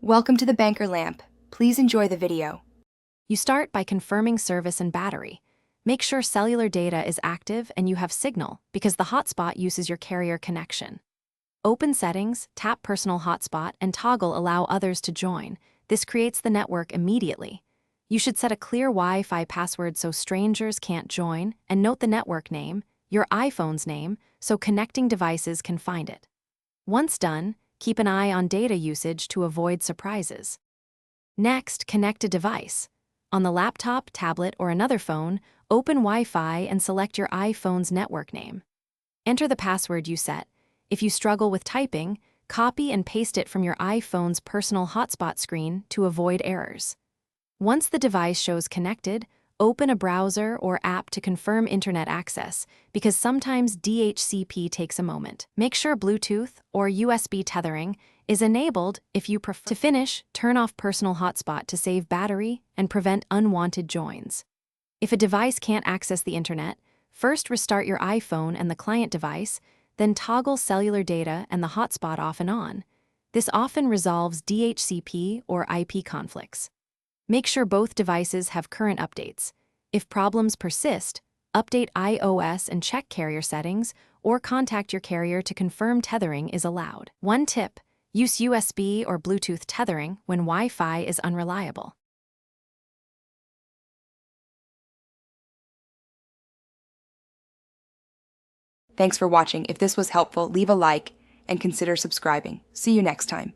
Welcome to the Banker Lamp. Please enjoy the video. You start by confirming service and battery. Make sure cellular data is active and you have signal because the hotspot uses your carrier connection. Open Settings, tap Personal Hotspot, and toggle Allow Others to Join. This creates the network immediately. You should set a clear Wi-Fi password so strangers can't join, and note the network name, your iPhone's name, so connecting devices can find it. Once done, keep an eye on data usage to avoid surprises. Next, connect a device. On the laptop, tablet, or another phone, open Wi-Fi and select your iPhone's network name. Enter the password you set. If you struggle with typing, copy and paste it from your iPhone's personal hotspot screen to avoid errors. Once the device shows connected, open a browser or app to confirm internet access, because sometimes DHCP takes a moment. Make sure Bluetooth or USB tethering is enabled if you prefer. To finish, turn off Personal Hotspot to save battery and prevent unwanted joins. If a device can't access the internet, first restart your iPhone and the client device, then toggle cellular data and the hotspot off and on. This often resolves DHCP or IP conflicts. Make sure both devices have current updates. If problems persist, update iOS and check carrier settings, or contact your carrier to confirm tethering is allowed. One tip: use USB or Bluetooth tethering when Wi-Fi is unreliable. Thanks for watching. If this was helpful, leave a like and consider subscribing. See you next time.